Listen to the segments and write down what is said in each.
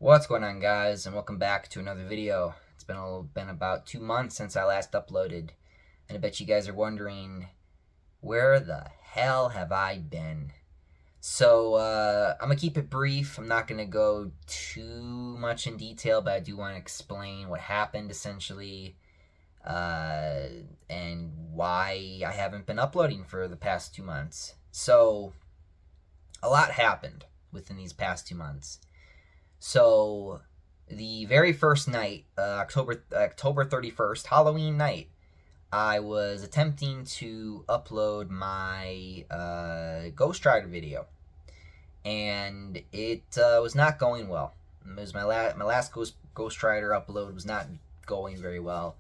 What's going on, guys, and welcome back to another video. It's been about 2 months since I last uploaded, and I bet you guys are wondering, where the hell have I been? So I'm gonna keep it brief. I'm not gonna go too much in detail, but I do want to explain what happened essentially, and why I haven't been uploading for the past 2 months. So a lot happened within these past 2 months. So the very first night, October 31st, Halloween night, I was attempting to upload my Ghost Rider video, and it was not going well. It was my last Ghost Rider upload was not going very well.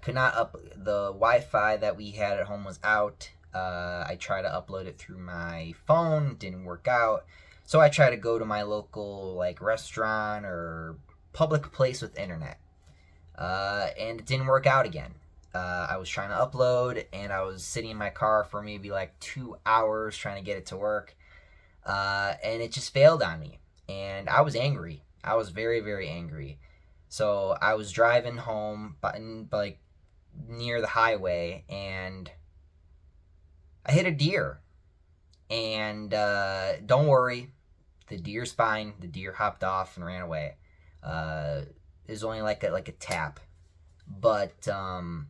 Could not the Wi-Fi that we had at home was out. I tried to upload it through my phone, didn't work out. So I tried to go to my local restaurant or public place with internet, and it didn't work out again. I was trying to upload, and I was sitting in my car for maybe 2 hours trying to get it to work, and it just failed on me. And I was angry. I was very, very angry. So I was driving home, but near the highway, and I hit a deer. And don't worry, the deer's fine. The deer hopped off and ran away. It was only like a tap, but the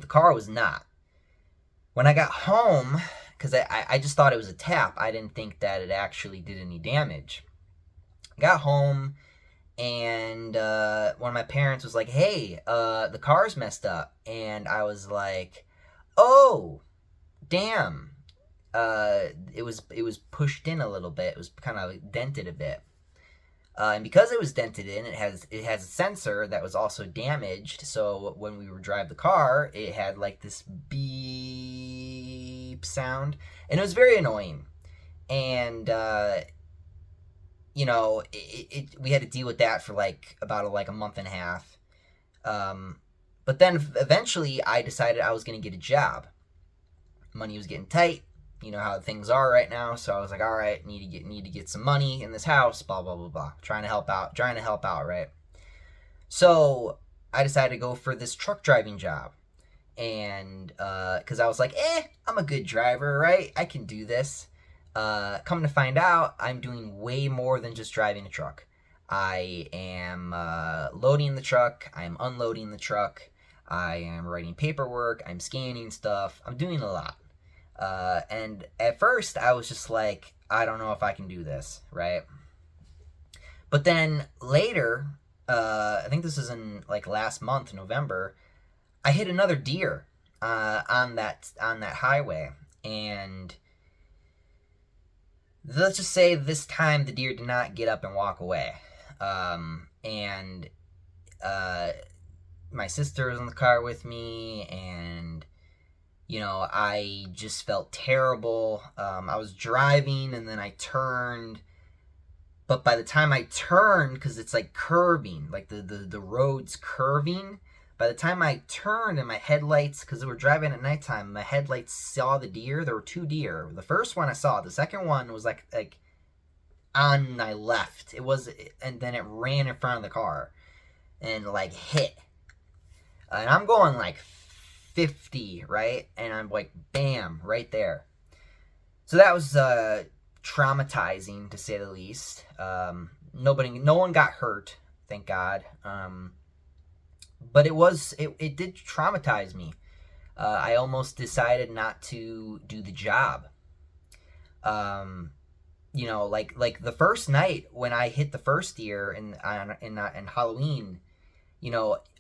car was not. When I got home, because I just thought it was a tap, I didn't think that it actually did any damage. I got home, and one of my parents was like, "Hey, the car's messed up," and I was like, "Oh, damn." It was pushed in a little bit. It was kind of dented a bit, and because it was dented in, it has a sensor that was also damaged. So when we would drive the car, it had this beep sound, and it was very annoying. And we had to deal with that for about a month and a half. But then eventually, I decided I was gonna get a job. Money was getting tight. You know how things are right now, so I was like, all right, need to get some money in this house, blah blah blah blah. Trying to help out, right? So I decided to go for this truck driving job, and because I was like, I'm a good driver, right? I can do this. Come to find out, I'm doing way more than just driving a truck. I am loading the truck. I am unloading the truck. I am writing paperwork. I'm scanning stuff. I'm doing a lot. And at first, I was just like, I don't know if I can do this, right? But then later, I think this is in last month, November, I hit another deer on that highway, and let's just say this time the deer did not get up and walk away. And my sister was in the car with me, and I just felt terrible. I was driving, and then I turned. But by the time I turned, because it's curving, the road's curving. By the time I turned, and my headlights, because we were driving at nighttime, my headlights saw the deer. There were two deer. The first one I saw. The second one was like on my left. It was, and then it ran in front of the car, and hit. And I'm going 50, right? And I'm like, bam, right there. So that was traumatizing, to say the least. No one got hurt, thank God. But it did traumatize me. I almost decided not to do the job. The first night when I hit the first deer in Halloween,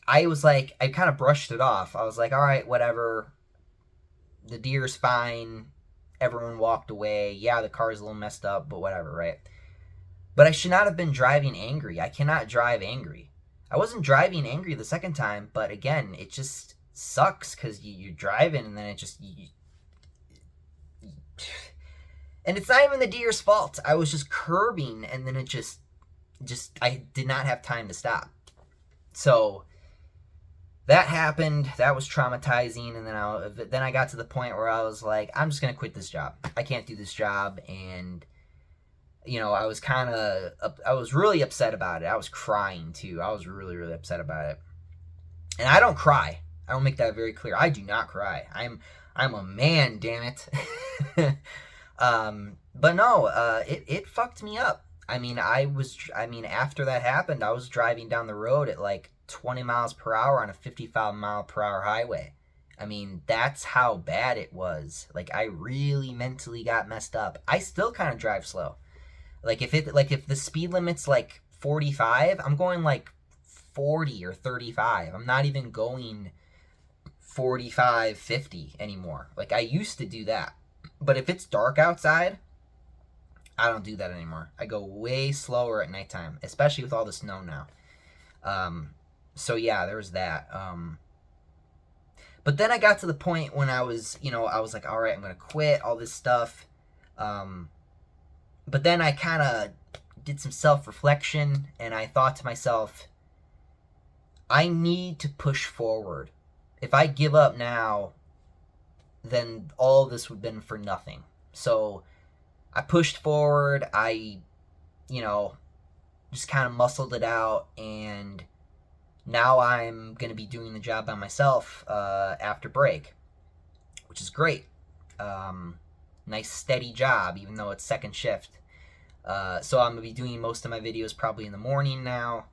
I was I kind of brushed it off. I was like, all right, whatever. The deer's fine. Everyone walked away. Yeah, the car's a little messed up, but whatever, right? But I should not have been driving angry. I cannot drive angry. I wasn't driving angry the second time, but again, it just sucks because you're driving, and then it just... And it's not even the deer's fault. I was just curbing, and then it just I did not have time to stop. So that happened. That was traumatizing. And then I got to the point where I was like, I'm just gonna quit this job. I can't do this job. And you know, I was kind of, I was really upset about it. I was crying too. I was really, really upset about it. And I don't cry. I will make that very clear. I do not cry. I'm a man, damn it. But no, it fucked me up. I mean, after that happened, I was driving down the road at like 20 miles per hour on a 55-mile-per-hour highway. I mean, that's how bad it was. Like, I really mentally got messed up. I still kind of drive slow. Like if the speed limit's like 45, I'm going like 40 or 35. I'm not even going 45, 50 anymore. Like I used to do that. But if it's dark outside, I don't do that anymore. I go way slower at nighttime, especially with all the snow now. So yeah, there was that. But then I got to the point when I was, you know, I was like, all right, I'm going to quit all this stuff. But then I kind of did some self-reflection, and I thought to myself, I need to push forward. If I give up now, then all this would have been for nothing. So I pushed forward. I, you know, just kind of muscled it out, and now I'm going to be doing the job by myself after break, which is great. Nice steady job, even though it's second shift. So I'm going to be doing most of my videos probably in the morning now.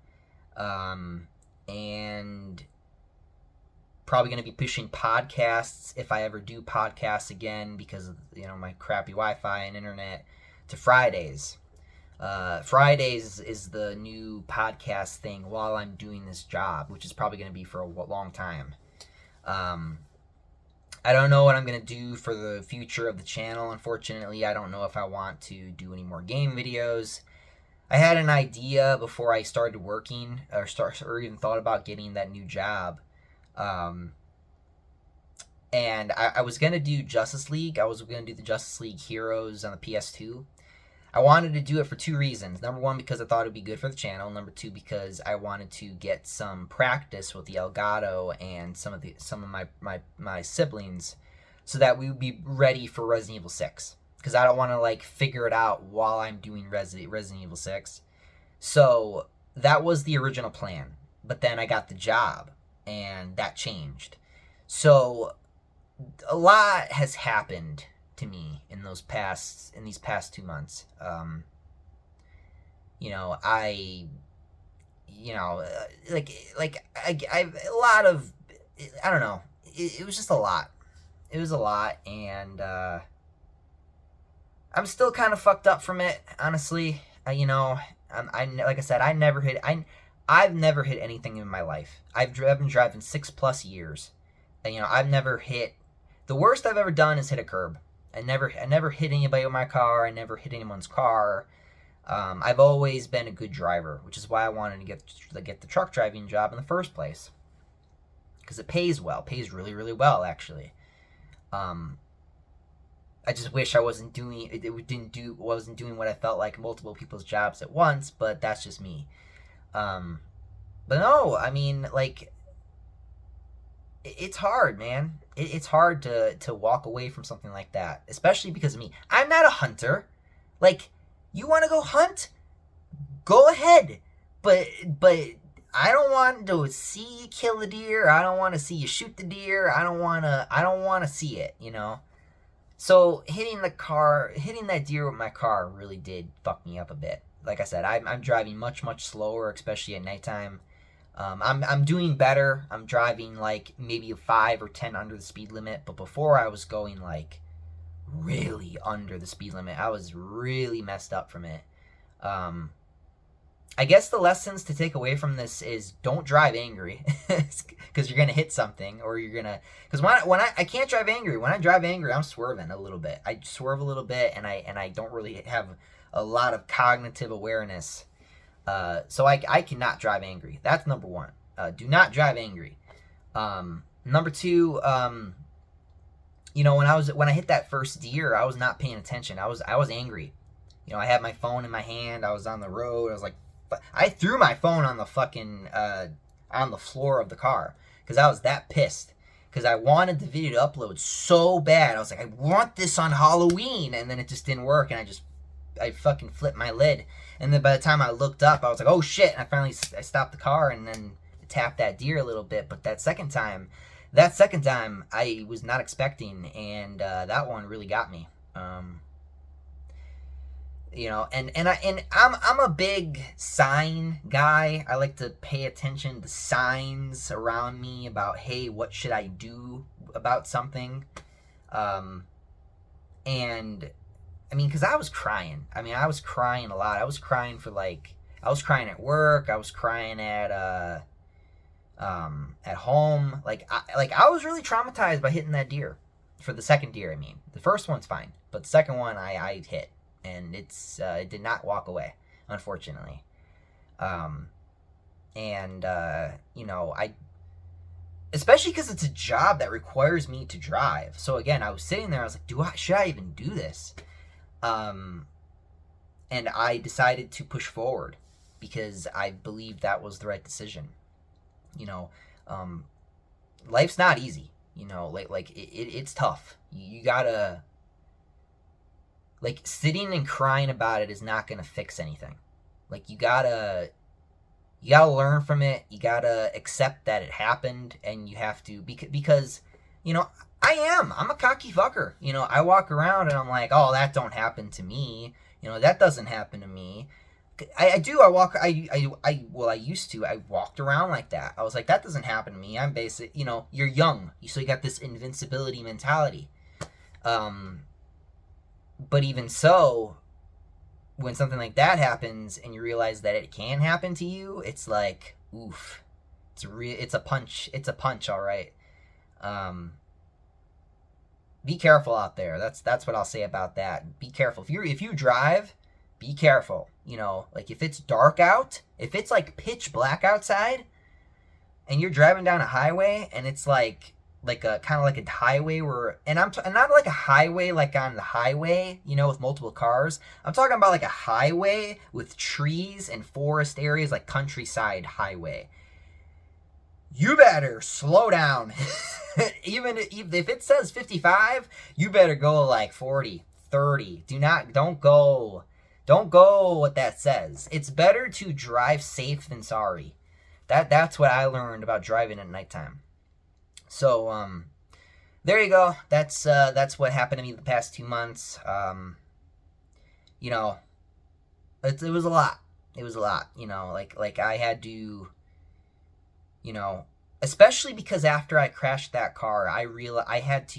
And probably going to be pushing podcasts if I ever do podcasts again because of, you know, my crappy Wi-Fi and internet, to Fridays. Fridays is the new podcast thing while I'm doing this job, which is probably going to be for a long time. I don't know what I'm going to do for the future of the channel. Unfortunately, I don't know if I want to do any more game videos. I had an idea before I started working or even thought about getting that new job. And I was going to do Justice League. I was going to do the Justice League Heroes on the PS2. I wanted to do it for two reasons. Number one, because I thought it would be good for the channel. Number two, because I wanted to get some practice with the Elgato and some of my siblings, so that we would be ready for Resident Evil 6. Because I don't want to like figure it out while I'm doing Resident Evil 6. So that was the original plan. But then I got the job, and that changed. So a lot has happened to me in these past 2 months. You know, I a lot of, I don't know, it was just a lot. It was a lot, and I'm still kind of fucked up from it, honestly. You know, like I said, I've never hit anything in my life. I've been driving 6+ years, and you know, I've never hit. The worst I've ever done is hit a curb. I never hit anybody with my car. I never hit anyone's car. I've always been a good driver, which is why I wanted to get the truck driving job in the first place, because it pays well. It pays really, really well, actually. I just wish I wasn't doing what I felt like multiple people's jobs at once, but that's just me. But no, I mean, like, it's hard, man. It's hard to walk away from something like that, especially because of me. I'm not a hunter. Like, you want to go hunt? Go ahead. But I don't want to see you kill a deer. I don't want to see you shoot the deer. I don't want to see it, you know? So hitting that deer with my car really did fuck me up a bit. Like I said, I'm driving much, much slower, especially at nighttime. I'm doing better. I'm driving like maybe 5 or 10 under the speed limit, but before I was going like really under the speed limit. I was really messed up from it. I guess the lessons to take away from this is don't drive angry, because you're gonna hit something, or you're gonna. Because when I can't drive angry. When I drive angry, I'm swerving a little bit. I swerve a little bit, and I don't really have a lot of cognitive awareness. So I cannot drive angry. That's number one. Do not drive angry. Number two, you know, when I hit that first deer, I was not paying attention. I was angry. You know, I had my phone in my hand. I was on the road. I was like, I threw my phone on the fucking on the floor of the car because I was that pissed. Because I wanted the video to upload so bad. I was like, I want this on Halloween, and then it just didn't work, and I fucking flipped my lid. And then by the time I looked up, I was like, oh shit. And I stopped the car and then tapped that deer a little bit. But that second time I was not expecting, and that one really got me. I'm a big sign guy. I like to pay attention to signs around me about, hey, what should I do about something? And I mean, because I was crying. I mean, I was crying a lot. I was crying I was crying at work. I was crying at home. I was really traumatized by hitting that deer. For the second deer, I mean. The first one's fine, but the second one I hit, and it did not walk away, unfortunately. Especially because it's a job that requires me to drive. So again, I was sitting there, I was like, should I even do this? And I decided to push forward because I believed that was the right decision. Life's not easy. It's tough. You gotta, sitting and crying about it is not gonna fix anything. You gotta learn from it. You gotta accept that it happened, and you have to, because I'm a cocky fucker. I walk around and I'm like, oh, that don't happen to me. That doesn't happen to me. I used to. I walked around like that. I was like, that doesn't happen to me. I'm basic. You're young, so you got this invincibility mentality. But even so, when something like that happens and you realize that it can happen to you, it's like, oof. It's a punch. It's a punch, all right. Be careful out there. That's what I'll say about that. Be careful. If you drive, be careful. If it's dark out, if it's pitch black outside, and you're driving down a highway, and it's like a kind of like a highway where, and not like a highway like on the highway, with multiple cars. I'm talking about like a highway with trees and forest areas, like countryside highway. You better slow down. Even if it says 55, you better go like 40, 30. Don't go what that says. It's better to drive safe than sorry. That's what I learned about driving at nighttime. So, there you go. That's what happened to me the past 2 months. It was a lot. It was a lot, I had to, especially because after I crashed that car, I realized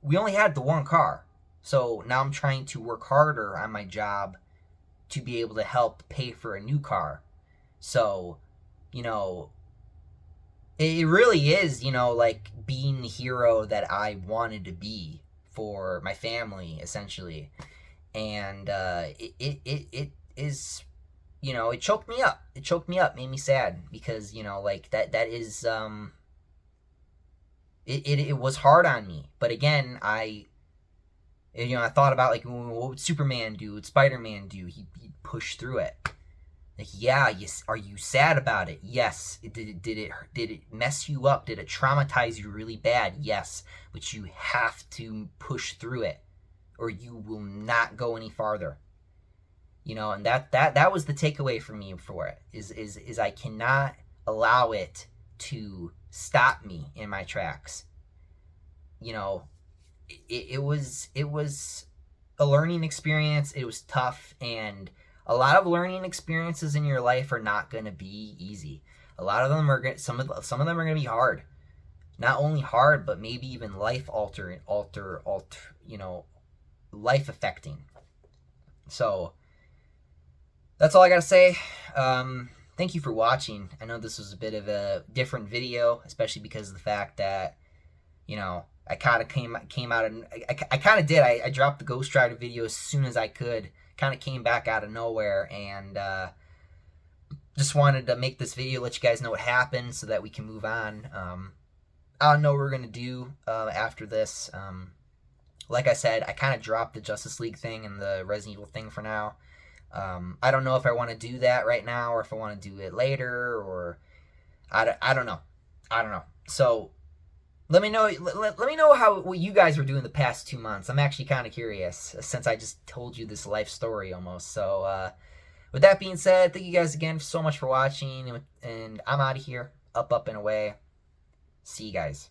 we only had the one car. So now I'm trying to work harder on my job to be able to help pay for a new car. So, it really is, being the hero that I wanted to be for my family, essentially. And it is, it choked me up. It choked me up, made me sad, because, that is, it was hard on me. But again, I thought about, what would Superman do? What would Spider-Man do? He'd push through it. Are you sad about it? Yes. Did it mess you up? Did it traumatize you really bad? Yes. But you have to push through it, or you will not go any farther. And that was the takeaway for me for it, is I cannot allow it to stop me in my tracks. It was a learning experience. It was tough, and a lot of learning experiences in your life are not going to be easy. A lot of them are some of them are going to be hard. Not only hard, but maybe even life life affecting. So that's all I got to say. Thank you for watching. I know this was a bit of a different video, especially because of the fact that, I kind of came out and I kind of did. I dropped the Ghost Rider video as soon as I could. Kind of came back out of nowhere, and just wanted to make this video, let you guys know what happened so that we can move on. I don't know what we're going to do after this. Like I said, I kind of dropped the Justice League thing and the Resident Evil thing for now. I don't know if I want to do that right now, or if I want to do it later, or I don't know. So Let me know. Let me know what you guys were doing the past 2 months. I'm actually kind of curious since I just told you this life story almost. So, with that being said, thank you guys again so much for watching, and I'm out of here. Up, and away. See you guys.